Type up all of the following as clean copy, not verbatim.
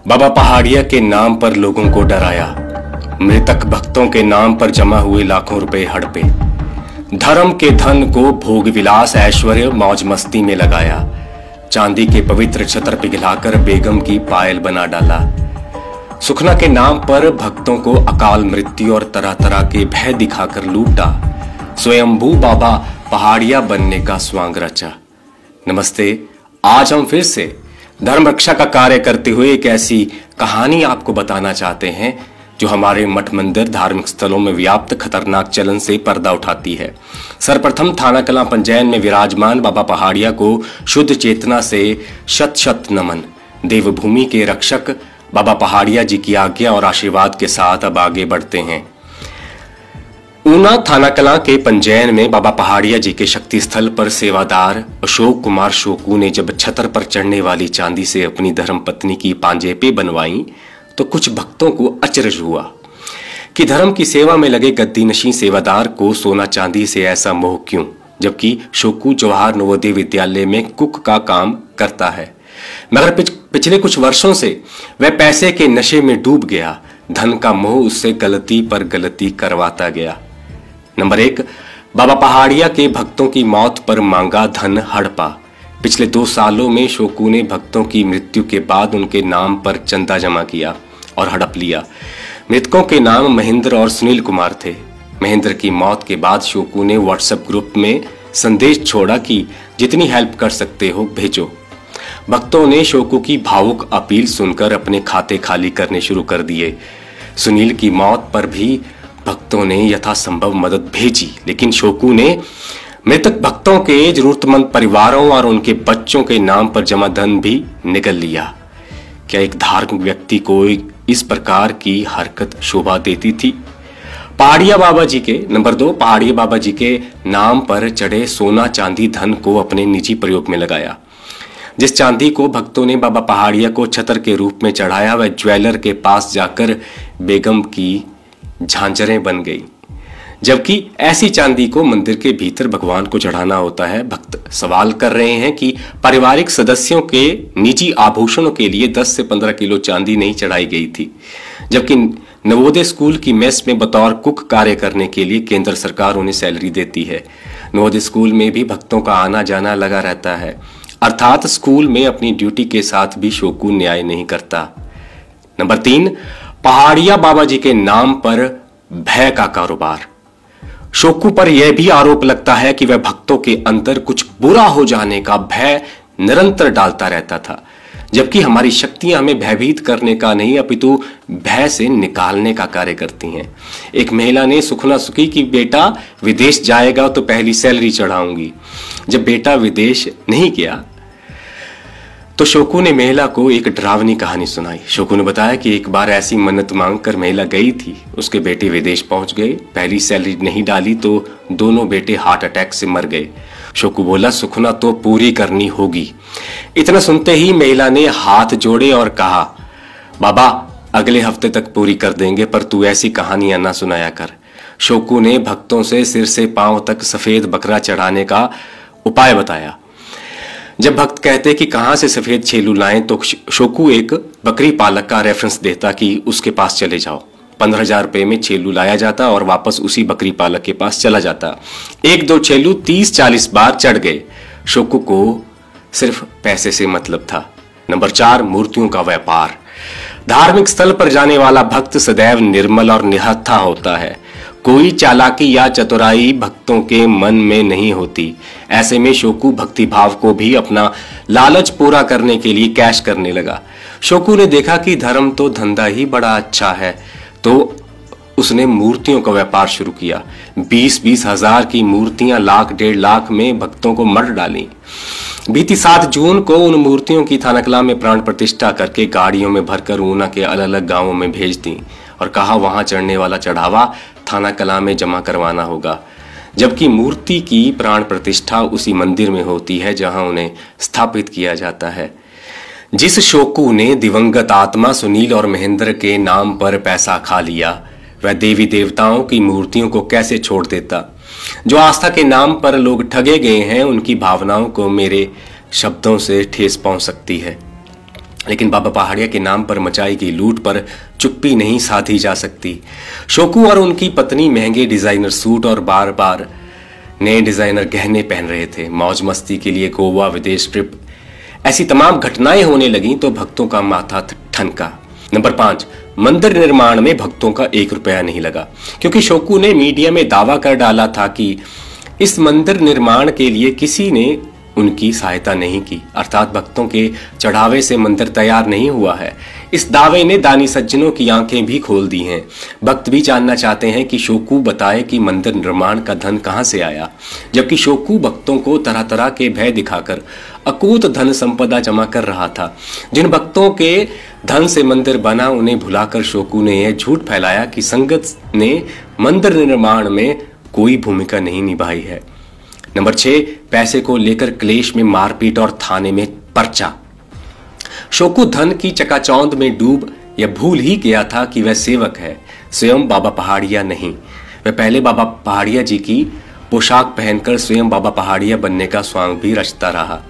बाबा पहाड़िया के नाम पर लोगों को डराया, मृतक भक्तों के नाम पर जमा हुए लाखों रुपए हड़पे, धर्म के धन को भोग विलास ऐश्वर्य मौज मस्ती में लगाया, चांदी के पवित्र छत्र पिघलाकर बेगम की पायल बना डाला, सुखना के नाम पर भक्तों को अकाल मृत्यु और तरह तरह के भय दिखाकर लूटा, स्वयंभू बाबा पहाड़िया बनने का स्वांग रचा। नमस्ते, आज हम फिर से धर्म रक्षा का कार्य करते हुए एक ऐसी कहानी आपको बताना चाहते हैं जो हमारे मठ मंदिर धार्मिक स्थलों में व्याप्त खतरनाक चलन से पर्दा उठाती है। सर्वप्रथम थाना कलां पंजैन में विराजमान बाबा पहाड़िया को शुद्ध चेतना से शत शत नमन। देवभूमि के रक्षक बाबा पहाड़िया जी की आज्ञा और आशीर्वाद के साथ अब आगे बढ़ते हैं। ऊना थाना कलां के पंजैन में बाबा पहाड़िया जी के शक्ति स्थल पर सेवादार अशोक कुमार शोकू ने जब छतर पर चढ़ने वाली चांदी से अपनी धर्म पत्नी की पांजेबें बनवाई तो कुछ भक्तों को अचरज हुआ कि धर्म की सेवा में लगे गद्दीनशीं सेवादार को सोना चांदी से ऐसा मोह क्यों, जबकि शोकू जवाहर नवोदय विद्यालय में कुक का काम करता है। मगर पिछले कुछ वर्षों से वह पैसे के नशे में डूब गया। धन का मोह उससे गलती पर गलती करवाता गया। नंबर 1, बाबा पहाड़िया के भक्तों की मौत पर मांगा धन हड़पा। पिछले 2 सालों में शोकू ने भक्तों की मृत्यु के बाद उनके नाम पर चंदा जमा किया और हड़प लिया। मृतकों के नाम महेंद्र और सुनील कुमार थे। महेंद्र की मौत के बाद शोकू ने व्हाट्सएप ग्रुप में संदेश छोड़ा कि जितनी हेल्प कर सकते हो भेजो। भक्तों ने शोकू की भावुक अपील सुनकर अपने खाते खाली करने शुरू कर दिए। सुनील की मौत पर भी भक्तों ने यथासंभव मदद भेजी, लेकिन शोकू ने मृतक भक्तों के जरूरतमंद परिवारों और उनके बच्चों के नाम पर जमा धन भी निगल लिया। क्या एक धार्मिक व्यक्ति को इस प्रकार की हरकत शोभा देती थी? पहाड़िया बाबा जी के नंबर 2, पहाड़िया बाबा जी के नाम पर चढ़े सोना चांदी धन को अपने निजी प्रयोग में लगाया। जिस चांदी को भक्तों ने बाबा पहाड़िया को छतर के रूप में चढ़ाया, वह ज्वेलर के पास जाकर बेगम की झांझरें बन गई, जबकि ऐसी चांदी को मंदिर के भीतर भगवान को चढ़ाना होता है। भक्त सवाल कर रहे हैं कि पारिवारिक सदस्यों के निजी आभूषणों के लिए 10 से 15 किलो चांदी नहीं चढ़ाई गई थी, जबकि नवोदय स्कूल की मेस में बतौर कुक कार्य करने के लिए केंद्र सरकार उन्हें सैलरी देती है। नवोदय स्कूल में भी भक्तों का आना जाना लगा रहता है, अर्थात स्कूल में अपनी ड्यूटी के साथ भी शोकू न्याय नहीं करता। नंबर 3, पहाड़िया बाबा जी के नाम पर भय का कारोबार। शोकू पर यह भी आरोप लगता है कि वह भक्तों के अंदर कुछ बुरा हो जाने का भय निरंतर डालता रहता था, जबकि हमारी शक्तियां हमें भयभीत करने का नहीं अपितु भय से निकालने का कार्य करती हैं। एक महिला ने सुखना सुखी कि बेटा विदेश जाएगा तो पहली सैलरी चढ़ाऊंगी। जब बेटा विदेश नहीं गया तो शोकू ने महिला को एक डरावनी कहानी सुनाई। शोकू ने बताया कि एक बार ऐसी मन्नत मांगकर महिला गई थी, उसके बेटे विदेश पहुंच गए, पहली सैलरी नहीं डाली तो दोनों बेटे हार्ट अटैक से मर गए। शोकू बोला, सुखना तो पूरी करनी होगी। इतना सुनते ही महिला ने हाथ जोड़े और कहा, बाबा अगले हफ्ते तक पूरी कर देंगे, पर तू ऐसी कहानियां ना सुनाया कर। शोकू ने भक्तों से सिर से पांव तक सफेद बकरा चढ़ाने का उपाय बताया। जब भक्त कहते कि कहां से सफेद छेलू लाएं तो शोकू एक बकरी पालक का रेफरेंस देता कि उसके पास चले जाओ। 15,000 रुपए में छेलू लाया जाता और वापस उसी बकरी पालक के पास चला जाता। 1-2 छेलू 30-40 बार चढ़ गए। शोकू को सिर्फ पैसे से मतलब था। नंबर 4, मूर्तियों का व्यापार। धार्मिक स्थल पर जाने वाला भक्त सदैव निर्मल और निहत्था होता है। कोई चालाकी या चतुराई भक्तों के मन में नहीं होती। ऐसे में शोकू भक्ति भाव को भी अपना लालच पूरा करने के लिए कैश करने लगा। शोकू ने देखा कि धर्म तो धंधा ही बड़ा अच्छा है, तो उसने मूर्तियों का व्यापार शुरू किया। 20-20 हजार की मूर्तियां लाख 1.5 लाख में भक्तों को मर डाली। बीती 7 जून को उन मूर्तियों की थाना कलां में प्राण प्रतिष्ठा करके गाड़ियों में भरकर ऊना के अलग अलग गांवों में भेज दी और कहा वहां चढ़ने वाला चढ़ावा थाना कलां में जमा करवाना होगा, जबकि मूर्ति की प्राण प्रतिष्ठा उसी मंदिर में होती है जहां उन्हें स्थापित किया जाता है। जिस शोकू ने दिवंगत आत्मा सुनील और महेंद्र के नाम पर पैसा खा लिया, वह देवी देवताओं की मूर्तियों को कैसे छोड़ देता। जो आस्था के नाम पर लोग ठगे गए हैं, उनकी भावनाओं को मेरे शब्दों से ठेस पहुंच सकती है। लेकिन बाबा पहाड़िया के नाम पर मचाई गई लूट पर चुप्पी नहीं साधी जा सकती। शोकू और उनकी पत्नी महंगे डिजाइनर सूट और बार बार नए डिजाइनर गहने पहन रहे थे। मौज मस्ती के लिए गोवा, विदेश ट्रिप, ऐसी तमाम घटनाएं होने लगी तो भक्तों का माथा ठनका। नंबर 5, मंदिर निर्माण में भक्तों का 1 रुपया नहीं लगा, क्योंकि शोकू ने मीडिया में दावा कर डाला था कि इस मंदिर निर्माण के लिए किसी ने उनकी सहायता नहीं की, अर्थात भक्तों के चढ़ावे से मंदिर तैयार नहीं हुआ है। इस दावे ने दानी सज्जनों की आंखें भी खोल दी हैं। भक्त भी जानना चाहते हैं कि शोकू बताए कि मंदिर निर्माण का धन कहां से आया, जबकि शोकू भक्तों को तरह तरह के भय दिखाकर अकूत धन संपदा जमा कर रहा था। जिन भक्तों के धन से मंदिर बना उन्हें भुलाकर शोकू ने यह झूठ फैलाया कि संगत ने मंदिर निर्माण में कोई भूमिका नहीं निभाई है। नंबर 6, पैसे को लेकर क्लेश में मारपीट और थाने में पर्चा। शोकू धन की चकाचौंध में डूब यह भूल ही गया था कि वह सेवक है, स्वयं बाबा पहाड़िया नहीं। वह पहले बाबा पहाड़िया जी की पोशाक पहनकर स्वयं बाबा पहाड़िया बनने का स्वांग भी रचता रहा।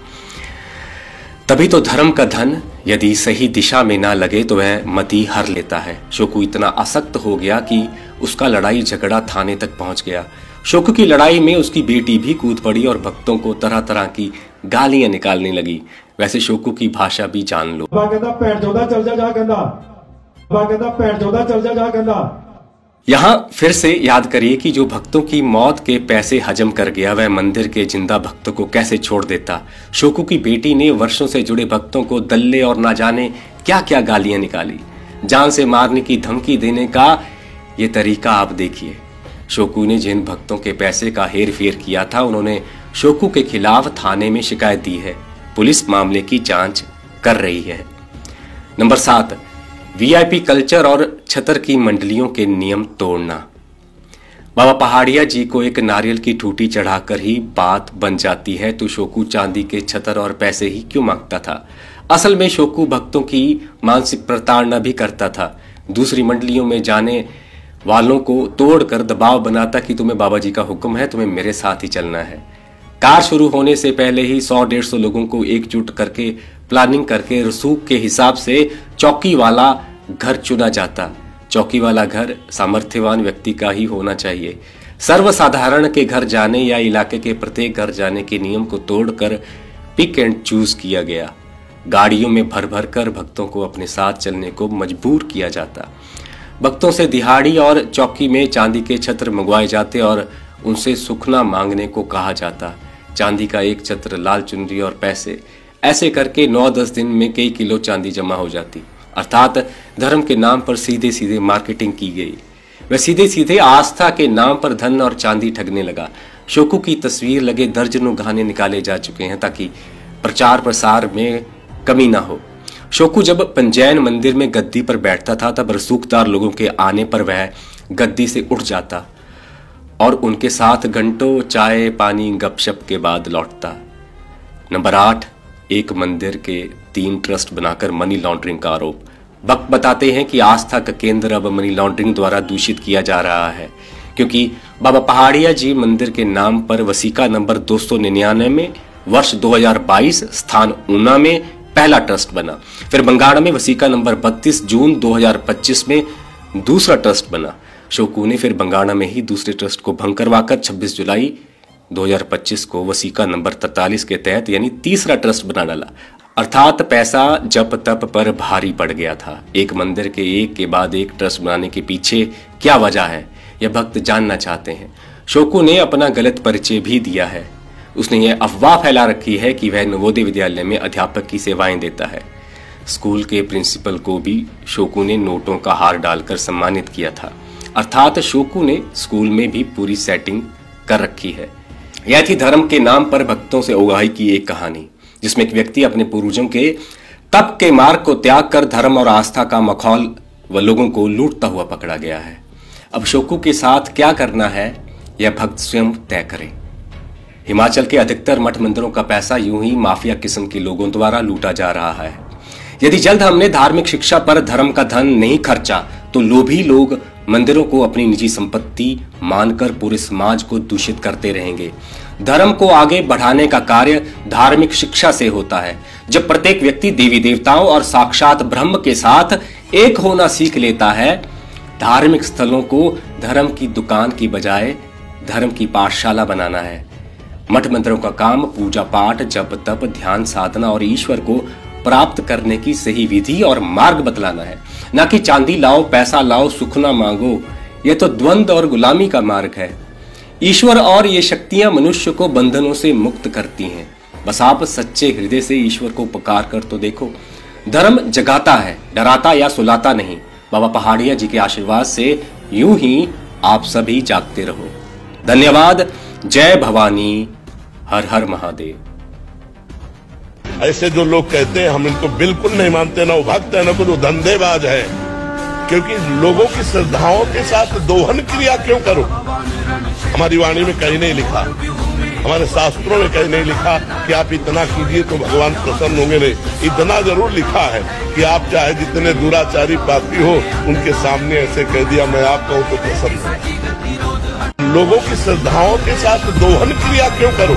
तभी तो धर्म का धन यदि सही दिशा में ना लगे तो वह मति हर लेता है। शोकू इतना आसक्त हो गया कि उसका लड़ाई झगड़ा थाने तक पहुंच गया। शोकू की लड़ाई में उसकी बेटी भी कूद पड़ी और भक्तों को तरह तरह की गालियां निकालने लगी। वैसे शोकू की भाषा भी जान लो। यहां फिर से याद करिए कि जो भक्तों की मौत के पैसे हजम कर गया वह मंदिर के जिंदा भक्तों को कैसे छोड़ देता। शोकू की बेटी ने वर्षों से जुड़े भक्तों को दल्ले और ना जाने क्या क्या गालियां निकाली। जान से मारने की धमकी देने का ये तरीका आप देखिए। शोकू ने जिन भक्तों के पैसे का हेर फेर किया था उन्होंने शोकू के खिलाफ थाने में शिकायत दी है। पुलिस मामले की जांच कर रही है। नंबर 7, वीआईपी कल्चर और छतर की मंडलियों के नियम तोड़ना। बाबा पहाड़िया जी को एक नारियल की ठूठी चढ़ाकर ही बात बन जाती है तो शोकू चांदी के छतर और पैसे ही क्यों मांगता था। असल में शोकू भक्तों की मानसिक प्रताड़ना भी करता था। दूसरी मंडलियों में जाने वालों को तोड़कर दबाव बनाता कि तुम्हें बाबा जी का हुक्म है, तुम्हें मेरे साथ ही चलना है। कार शुरू होने से पहले ही 100-150 लोगों को एकजुट करके प्लानिंग करके रसूख के हिसाब से चौकी वाला घर चुना जाता। चौकी वाला घर सामर्थ्यवान व्यक्ति का ही होना चाहिए। सर्वसाधारण के घर जाने या इलाके के प्रत्येक घर जाने के नियम को तोड़कर पिक एंड चूज किया गया। गाड़ियों में भर भर कर भक्तों को अपने साथ चलने को मजबूर किया जाता। भक्तों से दिहाड़ी और चौकी में चांदी के छत्र मंगवाए जाते और उनसे सुखना मांगने को कहा जाता। चांदी का एक छत्र, लाल चुनरी और पैसे, ऐसे करके 9-10 दिन में कई किलो चांदी जमा हो जाती। अर्थात धर्म के नाम पर सीधे सीधे मार्केटिंग की गई। वह सीधे सीधे आस्था के नाम पर धन और चांदी ठगने लगा। शोकू की तस्वीर लगे दर्जनों गहने निकाले जा चुके हैं ताकि प्रचार प्रसार में कमी ना हो। शोकू जब पंजैन मंदिर में गद्दी पर बैठता था तब रसूखदार लोगों के आने पर वह गद्दी से उठ जाता और उनके साथ घंटों चाय पानी गपशप के बाद लौटता। नंबर 8, एक मंदिर के 3 ट्रस्ट बनाकर मनी लॉन्ड्रिंग का आरोप। भक्त बताते हैं कि आस्था का केंद्र अब मनी लॉन्ड्रिंग द्वारा दूषित किया जा रहा है, क्योंकि बाबा पहाड़िया जी मंदिर के नाम पर वसीका नंबर 299 में वर्ष 2022 स्थान ऊना में पहला ट्रस्ट बना। फिर बंगाड़ा में वसीका नंबर 32 जून 2025 में दूसरा ट्रस्ट बना। शोकू ने फिर बंगाड़ा में ही दूसरे ट्रस्ट को भंग करवाकर 26 जुलाई 2025 को वसीका नंबर 43 के तहत यानी तीसरा ट्रस्ट बना डाला। अर्थात पैसा जप तप पर भारी पड़ गया था। एक मंदिर के एक के बाद एक ट्रस्ट बनाने के पीछे क्या वजह है, यह भक्त जानना चाहते हैं। शोकू ने अपना गलत परिचय भी दिया है। उसने यह अफवाह फैला रखी है कि वह नवोदय विद्यालय में अध्यापक की सेवाएं देता है। स्कूल के प्रिंसिपल को भी शोकू ने नोटों का हार डालकर सम्मानित किया था। अर्थात शोकू ने स्कूल में भी पूरी सेटिंग कर रखी है। यह थी धर्म के नाम पर भक्तों से उगाही की एक कहानी, जिसमें एक व्यक्ति अपने पूर्वजों के तप के मार्ग को त्याग कर धर्म और आस्था का मखौल व लोगों को लूटता हुआ पकड़ा गया है। अब शोकू के साथ क्या करना है यह भक्त स्वयं तय करें। हिमाचल के अधिकतर मठ मंदिरों का पैसा यूं ही माफिया किस्म के लोगों द्वारा लूटा जा रहा है। यदि जल्द हमने धार्मिक शिक्षा पर धर्म का धन नहीं खर्चा तो लोभी लोग मंदिरों को अपनी निजी संपत्ति मानकर पूरे समाज को दूषित करते रहेंगे। धर्म को आगे बढ़ाने का कार्य धार्मिक शिक्षा से होता है। जब प्रत्येक व्यक्ति देवी देवताओं और साक्षात ब्रह्म के साथ एक होना सीख लेता है, धार्मिक स्थलों को धर्म की दुकान की बजाय धर्म की पाठशाला बनाना है। मठ मंदिरों का काम पूजा पाठ, जप तप, ध्यान साधना और ईश्वर को प्राप्त करने की सही विधि और मार्ग बतलाना है, ना कि चांदी लाओ पैसा लाओ सुख ना मांगो। यह तो द्वंद्व और गुलामी का मार्ग है। ईश्वर और ये शक्तियां मनुष्य को बंधनों से मुक्त करती हैं। बस आप सच्चे हृदय से ईश्वर को पुकार कर तो देखो। धर्म जगाता है, डराता या सुलाता नहीं। बाबा पहाड़िया जी के आशीर्वाद से यूं ही आप सभी जागते रहो। धन्यवाद। जय भवानी। हर हर महादेव। ऐसे जो लोग कहते हैं हम इनको बिल्कुल नहीं मानते, ना वो भक्त है ना कुछ, वो धंधेबाज है। क्योंकि लोगों की श्रद्धाओं के साथ दोहन क्रिया क्यों करो? हमारी वाणी में कहीं नहीं लिखा, हमारे शास्त्रों में कहीं नहीं लिखा कि आप इतना कीजिए तो भगवान प्रसन्न होंगे। नहीं, इतना जरूर लिखा है कि आप चाहे जितने दुराचारी पापी हो उनके सामने ऐसे कह दिया मैं आपका हूं तो प्रसन्न। लोगों की श्रद्धाओं के साथ दोहन क्रिया क्यों करो?